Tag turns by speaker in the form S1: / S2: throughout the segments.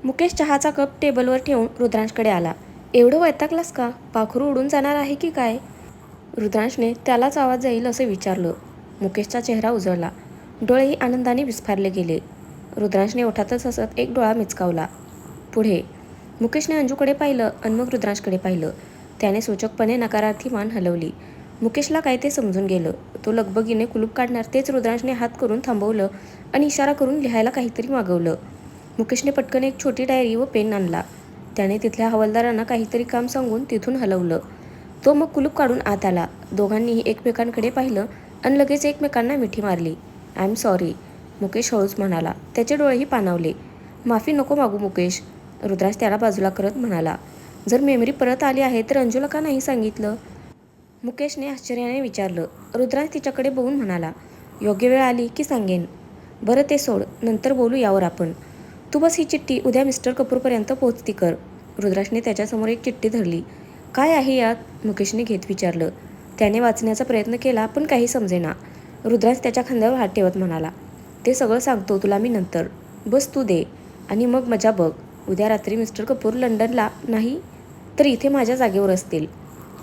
S1: मुकेश चहाचा कप टेबलवर ठेवून रुद्रांशकडे आला. एवढं वैतागलास का? पाखरू उडून जाणार आहे की काय? रुद्रांशने त्यालाच आवाज जाईल असं विचारलं. मुकेशचा चेहरा उजळला. डोळेही आनंदाने विस्फारले गेले. रुद्रांशने ओठातच हसत एक डोळा मिचकावला. पुढे मुकेशने अंजूकडे पाहिलं आणि मग रुद्रांशकडे पाहिलं. त्याने सूचकपणे नकारार्थी मान हलवली. मुकेशला काय ते समजून गेलं. तो लगबगीने कुलूप काढणार तेच रुद्रांशने हात करून थांबवलं आणि इशारा करून लिहायला काहीतरी मागवलं. मुकेशने पटकन एक छोटी डायरी व पेन आणला. त्याने तिथल्या हवालदारांना काहीतरी काम सांगून तिथून हलवलं. तो मग कुलूप काढून आत आला. दोघांनीही एकमेकांकडे पाहिलं आणि लगेच एकमेकांना मिठी मारली. आय एम सॉरी, मुकेश हळूच म्हणाला. त्याचे डोळेही पाणावले. माफी नको मागू मुकेश, रुद्रांश त्याला बाजूला करत म्हणाला. जर मेमरी परत आली आहे तर अंजूला का नाही सांगितलं? मुकेशने आश्चर्याने विचारलं. रुद्रांश तिच्याकडे बघून म्हणाला. योग्य वेळ आली की सांगेन. बरं ते सोड, नंतर बोलू यावर आपण. तू बस ही चिठ्ठी उद्या मिस्टर कपूरपर्यंत पोहोचती कर. रुद्रांशने त्याच्यासमोर एक चिठ्ठी धरली. काय आहे यात? मुकेशने घेत विचारलं. त्याने वाचण्याचा प्रयत्न केला पण काही समजेना. रुद्रांश त्याच्या खांद्यावर हात ठेवत म्हणाला. ते सगळं सांगतो तुला मी नंतर. बस तू दे आणि मग मजा बघ. उद्या रात्री मिस्टर कपूर लंडनला नाही तर इथे माझ्या जागेवर असतील,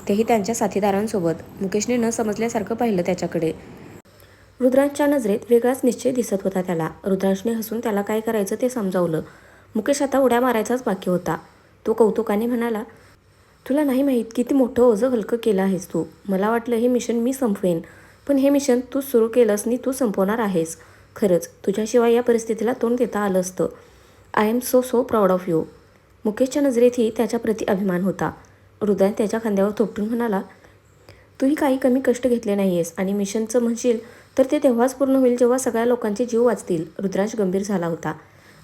S1: तेही त्यांच्या साथीदारांसोबत. मुकेशने न समजल्यासारखं पाहिलं त्याच्याकडे. रुद्रांशच्या नजरेत वेगळाच निश्चय दिसत होता त्याला. रुद्रांशने हसून त्याला काय करायचं ते समजावलं. मुकेश आता उड्या मारायचाच बाकी होता. तो कौतुकाने म्हणाला. तुला नाही माहीत किती मोठं ओझं हलकं केलं आहेस तू. मला वाटलं हे मिशन मी संपवेन, पण हे मिशन तू सुरू केलंस आणि तू संपवणार आहेस. खरंच तुझ्याशिवाय या परिस्थितीला तोंड देता आलं असतं. I am so proud of you. मुकेशच्या नजरेतही त्याच्याप्रती अभिमान होता. रुद्रांश त्याच्या खांद्यावर थोपटून म्हणाला. तूही काही कमी कष्ट घेतले नाही आहेस आणि मिशनचं म्हणशील तर ते तेव्हाच पूर्ण होईल जेव्हा सगळ्या लोकांचे जीव वाचतील. रुद्रांश गंभीर झाला होता.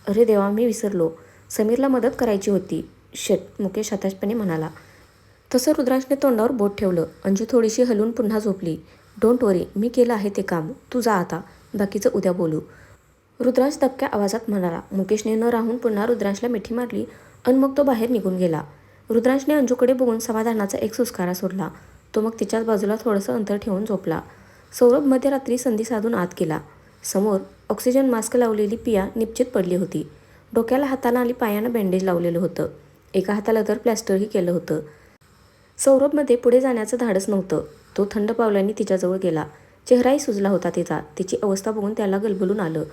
S1: अरे देवा, मी विसरलो. समीरला मदत करायची होती. शिट, मुकेश हताशपणे म्हणाला. तसं रुद्रांशने तोंडावर बोट ठेवलं. अंजू थोडीशी हलून पुन्हा झोपली. डोंट वरी, मी केलं आहे ते काम. तू जा आता, बाकीचं उद्या बोलू, रुद्रांश दबक्या आवाजात म्हणाला. मुकेशने न राहून पुन्हा रुद्रांशला मिठी मारली आणि मग तो बाहेर निघून गेला. रुद्रांशने अंजूकडे बघून समाधानाचा एक सुस्कारा सोडला. तो मग तिच्याच बाजूला थोडंसं अंतर ठेवून झोपला. सौरभ मध्यरात्री संधी साधून आत गेला. समोर ऑक्सिजन मास्क लावलेली पिया निपचित पडली होती. डोक्याला, हाताला आणि पायानं बँडेज लावलेलं होतं. एका हाताला तर प्लॅस्टरही केलं होतं. सौरभमध्ये पुढे जाण्याचं धाडस नव्हतं. तो थंड पावलांनी तिच्याजवळ गेला. चेहराही सुजला होता तिचा. तिची अवस्था बघून त्याला गलबलून आलं.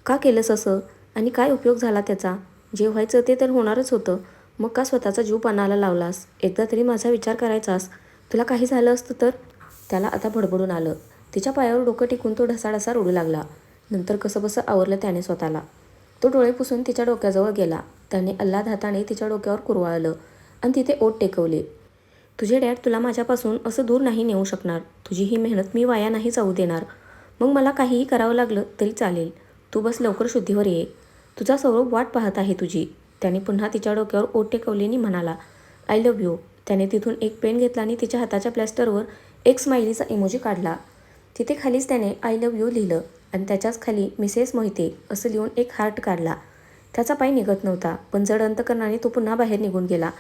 S1: का केलंस असं? आणि काय उपयोग झाला त्याचा? जे व्हायचं ते तर होणारच होतं. मग का स्वतःचा जीव पणाला लावलास? एकदा तरी माझा विचार करायचास. तुला काही झालं असतं तर? त्याला आता भडबडून आलं. तिच्या पायावर डोकं टिकून तो ढसाढसा रडू लागला. नंतर कसंबसं आवरलं त्याने स्वतःला. तो डोळे पुसून तिच्या डोक्याजवळ गेला. त्याने अल्लाद हाताने तिच्या डोक्यावर कुरवाळलं आणि तिथे ओठ टेकवले. तुझे डॅड तुला माझ्यापासून असं दूर नाही नेऊ शकणार. तुझी ही मेहनत मी वाया नाही जाऊ देणार. मग मला काहीही करावं लागलं तरी चालेल. तू बस लवकर शुद्धीवर ये. तुझा सौरभ वाट पाहत आहे तुझी. त्याने पुन्हा तिच्या डोक्यावर ओठ टेकवले आणि म्हणाला. I love you. त्याने तिथून एक पेन घेतला आणि तिच्या हाताच्या प्लॅस्टरवर एक स्माइलीचा इमोजी काढला. तिथे खालीच त्याने आय लव्ह यू लिहिलं आणि त्याच्याच खाली मिसेस मोहिते असं लिहून एक हार्ट काढला. त्याचा पाय निघत नव्हता, पण जड अंतकरणाने तो पुन्हा बाहेर निघून गेला.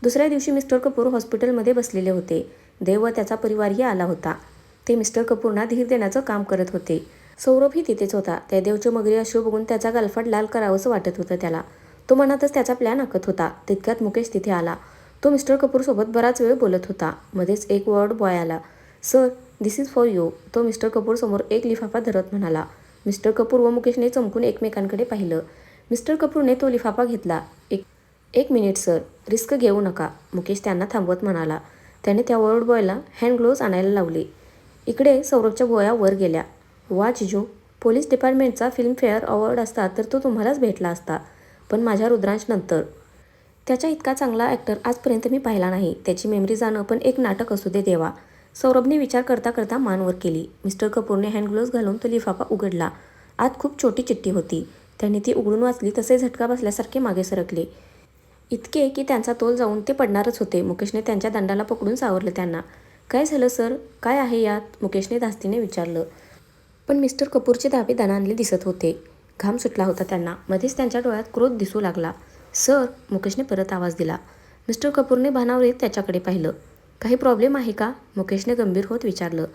S1: दुसऱ्या दिवशी मिस्टर कपूर हॉस्पिटलमध्ये बसलेले होते. देव व त्याचा परिवारही आला होता. ते मिस्टर कपूरना धीर देण्याचं काम करत होते. सौरभही तिथेच होता. त्या देवचे मगरी अश्रू बघून त्याचा गालफाट लाल करावंसं वाटत होतं त्याला. तो मनातच त्याचा प्लॅन आखत होता. तितक्यात मुकेश तिथे आला. तो मिस्टर कपूरसोबत बराच वेळ बोलत होता. मध्येच एक वॉर्ड बॉय आला. Sir, this is for you. तो मिस्टर कपूर समोर एक लिफाफा धरत म्हणाला. मिस्टर कपूर व मुकेशने चमकून एकमेकांकडे पाहिलं. मिस्टर कपूरने तो लिफाफा घेतला. एक मिनिट सर, रिस्क घेऊ नका, मुकेश त्यांना थांबवत म्हणाला. त्याने त्या वर्ड बॉयला हँड ग्लोव्ज आणायला लावले. इकडे सौरभच्या गोळ्या वर गेल्या. वा जिजू, पोलीस डिपार्टमेंटचा फिल्मफेअर अवॉर्ड असता तर तो तुम्हालाच भेटला असता, पण माझ्या रुद्रांश नंतर. त्याच्या इतका चांगला ॲक्टर आजपर्यंत मी पाहिला नाही. त्याची मेमरी जाणं पण एक नाटक असू दे देवा. सौरभने विचार करता करता मान वर केली. मिस्टर कपूरने हँड ग्लोव्ज घालून तो लिफाफा उघडला. आत खूप छोटी चिठ्ठी होती. त्याने ती उघडून वाचली तसे झटका बसल्यासारखे मागे सरकले. इतके की त्यांचा तोल जाऊन ते पडणारच होते. मुकेशने त्यांच्या दंडाला पकडून सावरलं त्यांना. काय झालं सर? काय आहे यात? मुकेशने धास्तीने विचारलं. पण मिस्टर कपूरचे दावे दणाणले दिसत होते. घाम सुटला होता त्यांना. मध्येच त्यांच्या डोळ्यात क्रोध दिसू लागला. सर, मुकेशने परत आवाज दिला. मिस्टर कपूरने भानावर येत त्याच्याकडे पाहिलं. काही प्रॉब्लेम आहे का? मुकेशने गंभीर होत विचारलं.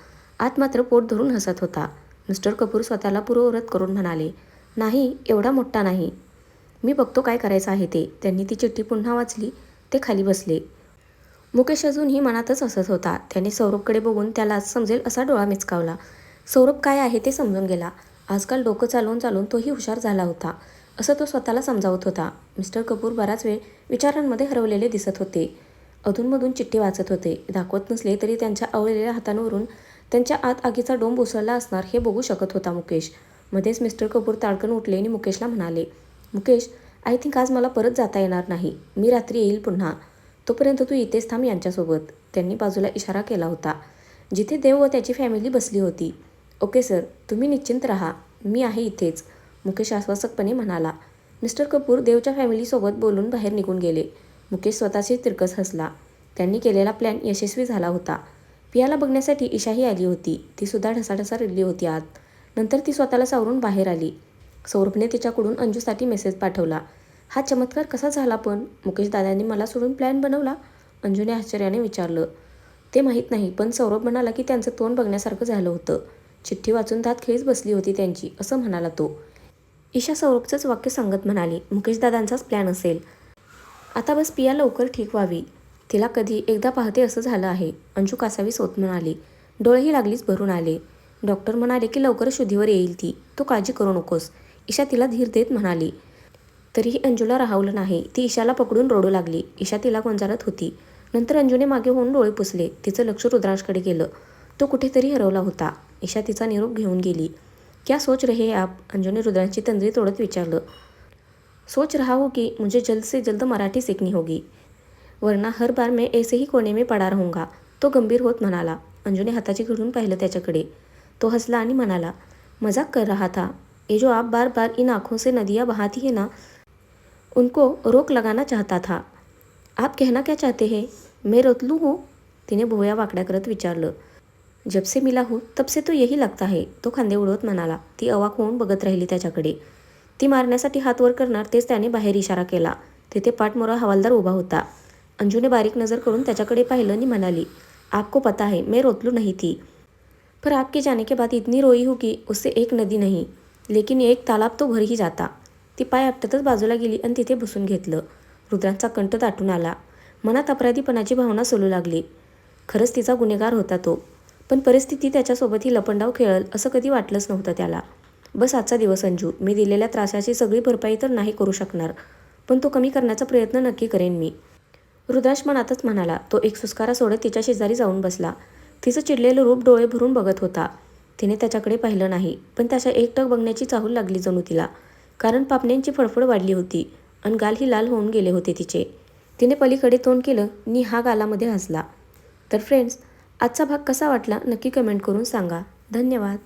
S1: आत मात्र पोट धरून हसत होता. मिस्टर कपूर स्वतःला पूर्ववत करून म्हणाले. नाही, एवढा मोठा नाही. मी बघतो काय करायचं आहे ते. त्यांनी ती चिठ्ठी पुन्हा वाचली. ते खाली बसले. मुकेश अजूनही मनातच हसत होता. त्याने सौरभकडे बघून त्याला समजेल असा डोळा मिचकावला. सौरभ काय आहे ते समजून गेला. आजकाल डोकं चालवून चालवून तोही हुशार झाला होता, असं तो स्वतःला समजावत होता. मिस्टर कपूर बराच वेळ विचारांमध्ये हरवलेले दिसत होते. अधूनमधून चिठ्ठी वाचत होते. दाखवत नसले तरी त्यांच्या आवळलेल्या हातांवरून त्यांच्या आत आगीचा डोंब उसळला असणार हे बघू शकत होता मुकेश. मध्येच मिस्टर कपूर ताडकन उठले आणि मुकेशला म्हणाले, मुकेश, आय थिंक आज मला परत जाता येणार नाही. मी रात्री येईल पुन्हा. तोपर्यंत तू इथेच थांब यांच्यासोबत. त्यांनी बाजूला इशारा केला होता, जिथे देव व त्याची फॅमिली बसली होती. ओके सर, तुम्ही निश्चिंत राहा. मी आहे इथेच, मुकेश आश्वासकपणे म्हणाला. मिस्टर कपूर देवच्या फॅमिलीसोबत बोलून बाहेर निघून गेले. मुकेश स्वतःशी तिरकस हसला. त्यांनी केलेला प्लॅन यशस्वी झाला होता. पियाला बघण्यासाठी ईशाही आली होती. ती सुद्धा ढसाढसा रडली होती आत. नंतर ती स्वतःला सावरून बाहेर आली. सौरभने तिच्याकडून अंजूसाठी मेसेज पाठवला. हा चमत्कार कसा झाला पण? मुकेश दादांनी मला सोडून प्लॅन बनवला? अंजूने आश्चर्याने विचारलं. ते माहीत नाही, पण सौरभ म्हणाला की त्यांचं तोंड बघण्यासारखं झालं होतं. चिठ्ठी वाचून दात खिळीच बसली होती त्यांची, असं म्हणाला तो. ईशा सौरभचंच वाक्य सांगत म्हणाली, मुकेश दादांचाच प्लॅन असेल. आता बस पिया लवकर ठीक व्हावी. तिला कधी एकदा पाहते असं झालं आहे. अंजू कासावीस होत म्हणाली. डोळेही लागलीच भरून आले. डॉक्टर म्हणाले की लवकरच शुद्धीवर येईल ती. तू काळजी करू नकोस, ईशा तिला धीर देत म्हणाली. तरीही अंजूला राहवलं नाही. ती ईशाला पकडून रडू लागली. ईशा तिला गोंजारत होती. नंतर अंजूने मागे होऊन डोळे पुसले. तिचं लक्ष रुद्रांशकडे गेलं. तो कुठेतरी हरवला होता. ईशा तिचा निरोप घेऊन गेली. क्या सोच रहे आप? अंजूने रुद्रांची तंद्री तोडत विचारलं. सोच रहा हूँ कि मुझे जल्द से जल्द मराठी सीखनी होगी, वरना हर बार मैं ऐसे ही कोने में पड़ा रहूँगा. तो गंभीर होत म्हणाला. अंजूने हाताची घडून पाहिलं त्याच्याकडे. तो हसला आणि म्हणाला, मजाक कर रहा था. ये जो आप बार बार इन आँखों से नदियाँ बहाती है ना, उनको रोक लगाना चाहता था. आप कहना क्या चाहते हैं? मैं रतलू हूँ? तिने भुवया वाकड्या करत विचारलं. जब से मिला हूँ तब से तो यही लगता है, तो खांदे उडवत म्हणाला. ती अवाक होऊन बघत राहिली त्याच्याकडे. ती मारण्यासाठी हात वर करणार तेच त्याने बाहेर इशारा केला. तिथे पाठमोरा हवालदार उभा होता. अंजूने बारीक नजर करून त्याच्याकडे पाहिलं आणि म्हणाली, आपको पता है मैं रोतलू नहीं थी, पर आपके जाने के बाद इतनी रोई हूँ कि उससे एक नदी नहीं, लेकिन एक तालाब तो भर ही जाता. ती पाय आपटतच बाजूला गेली आणि तिथे बसून घेतलं. रुद्रांचा कंठ दाटून आला. मनात अपराधीपणाची भावना सोलू लागली. खरंच तिचा गुन्हेगार होता तो, पण परिस्थिती त्याच्यासोबत ही लपंडाव खेळल असं कधी वाटलंच नव्हतं त्याला. बस आजचा दिवस अंजू. मी दिलेल्या त्रासाची सगळी भरपाई तर नाही करू शकणार, पण तो कमी करण्याचा प्रयत्न नक्की करेन मी. रुद्रांश मनातच म्हणाला. तो एक सुस्कारा सोडत तिच्या शेजारी जाऊन बसला. तिचं चिडलेलं रूप डोळे भरून बघत होता. तिने त्याच्याकडे पाहिलं नाही, पण त्याच्या एकटक बघण्याची चाहूल लागली जणू तिला. कारण पापण्यांची फडफड वाढली होती आणि गालही लाल होऊन गेले होते तिचे. तिने पलीकडे तोंड केलं आणि हा गालामध्ये हसला. तर फ्रेंड्स, आजचा भाग कसा वाटला नक्की कमेंट करून सांगा. धन्यवाद.